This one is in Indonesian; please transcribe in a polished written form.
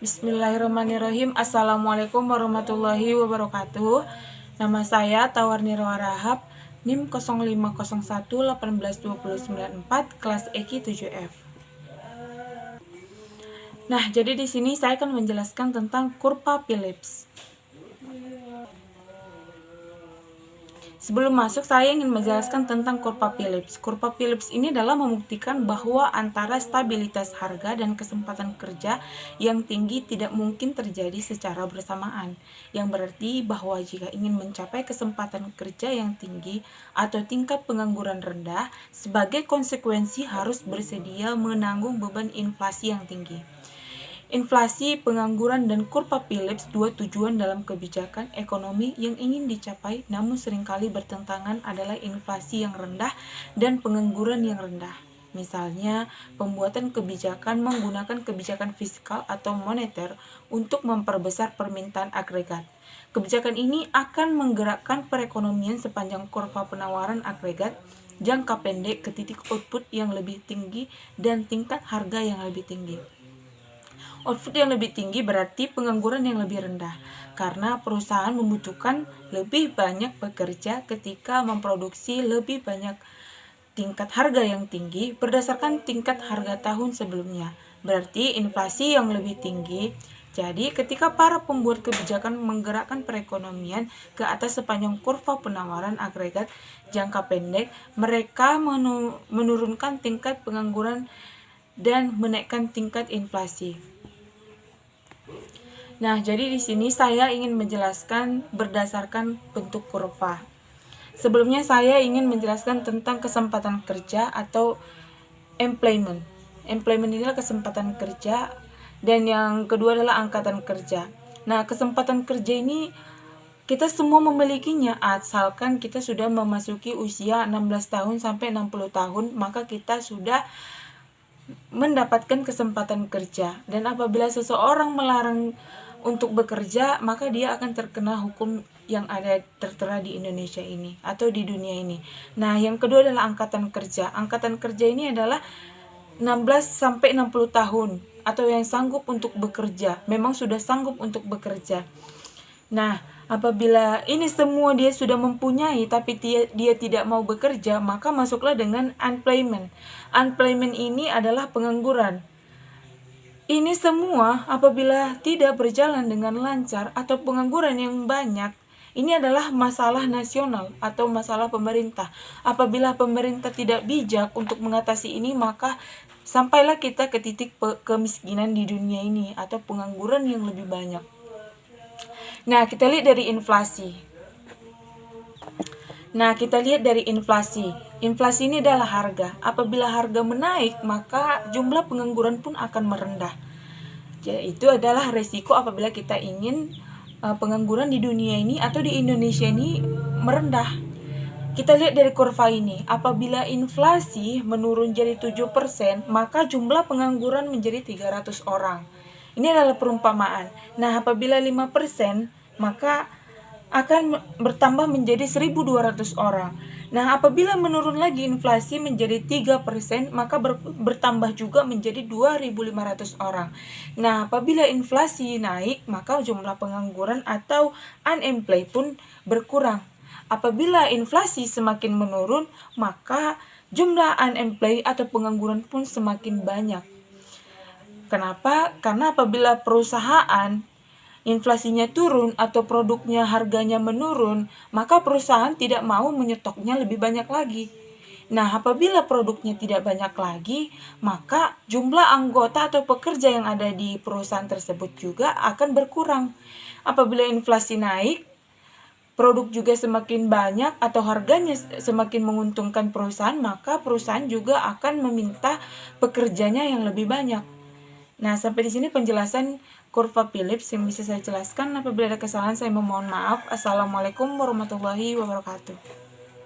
Bismillahirrahmanirrahim. Assalamualaikum warahmatullahi wabarakatuh. Nama saya Tawar Nirwa Rahab, NIM 0501182094, kelas EQ 7F. Nah, jadi di sini saya akan menjelaskan tentang kurva Phillips. Sebelum masuk, saya ingin menjelaskan tentang kurva Phillips. Kurva Phillips ini adalah membuktikan bahwa antara stabilitas harga dan kesempatan kerja yang tinggi tidak mungkin terjadi secara bersamaan. Yang berarti bahwa jika ingin mencapai kesempatan kerja yang tinggi atau tingkat pengangguran rendah, sebagai konsekuensi harus bersedia menanggung beban inflasi yang tinggi. Inflasi, pengangguran, dan kurva Phillips dua tujuan dalam kebijakan ekonomi yang ingin dicapai namun seringkali bertentangan adalah inflasi yang rendah dan pengangguran yang rendah. Misalnya, pembuatan kebijakan menggunakan kebijakan fiskal atau moneter untuk memperbesar permintaan agregat. Kebijakan ini akan menggerakkan perekonomian sepanjang kurva penawaran agregat jangka pendek ke titik output yang lebih tinggi dan tingkat harga yang lebih tinggi. Output yang lebih tinggi berarti pengangguran yang lebih rendah, karena perusahaan membutuhkan lebih banyak pekerja ketika memproduksi lebih banyak. Tingkat harga yang tinggi berdasarkan tingkat harga tahun sebelumnya, berarti inflasi yang lebih tinggi. Jadi ketika para pembuat kebijakan menggerakkan perekonomian ke atas sepanjang kurva penawaran agregat jangka pendek, mereka menurunkan tingkat pengangguran dan menaikkan tingkat inflasi. Nah, jadi di sini saya ingin menjelaskan berdasarkan bentuk kurva. Sebelumnya saya ingin menjelaskan tentang kesempatan kerja atau employment. Employment inilah kesempatan kerja, dan yang kedua adalah angkatan kerja. Nah, kesempatan kerja ini kita semua memilikinya asalkan kita sudah memasuki usia 16 tahun sampai 60 tahun, maka kita sudah mendapatkan kesempatan kerja. Dan apabila seseorang melarang untuk bekerja, maka dia akan terkena hukum yang ada tertera di Indonesia ini atau di dunia ini. Nah, yang kedua adalah angkatan kerja. Angkatan kerja ini adalah 16 sampai 60 tahun atau yang sanggup untuk bekerja, memang sudah sanggup untuk bekerja. Nah, apabila ini semua dia sudah mempunyai tapi dia tidak mau bekerja, maka masuklah dengan unemployment. Unemployment ini adalah pengangguran. Ini semua apabila tidak berjalan dengan lancar atau pengangguran yang banyak, ini adalah masalah nasional atau masalah pemerintah. Apabila pemerintah tidak bijak untuk mengatasi ini, maka sampailah kita ke titik kemiskinan di dunia ini atau pengangguran yang lebih banyak. Nah, kita lihat dari inflasi. Inflasi ini adalah harga. Apabila harga menaik, maka jumlah pengangguran pun akan merendah. Jadi itu adalah resiko apabila kita ingin pengangguran di dunia ini atau di Indonesia ini merendah. Kita lihat dari kurva ini. Apabila inflasi menurun jadi 7%, maka jumlah pengangguran menjadi 300 orang. Ini adalah perumpamaan. Nah, apabila 5%, maka akan bertambah menjadi 1.200 orang. Nah, apabila menurun lagi inflasi menjadi 3%, maka bertambah juga menjadi 2.500 orang. Nah, apabila inflasi naik, maka jumlah pengangguran atau unemployed pun berkurang. Apabila inflasi semakin menurun, maka jumlah unemployed atau pengangguran pun semakin banyak. Kenapa? Karena apabila perusahaan inflasinya turun atau produknya harganya menurun, maka perusahaan tidak mau menyetoknya lebih banyak lagi. Nah, apabila produknya tidak banyak lagi, maka jumlah anggota atau pekerja yang ada di perusahaan tersebut juga akan berkurang. Apabila inflasi naik, produk juga semakin banyak atau harganya semakin menguntungkan perusahaan, maka perusahaan juga akan meminta pekerjanya yang lebih banyak. Nah, sampai di sini penjelasan kurva Phillips yang bisa saya jelaskan. Apabila ada kesalahan, saya memohon maaf. Assalamualaikum warahmatullahi wabarakatuh.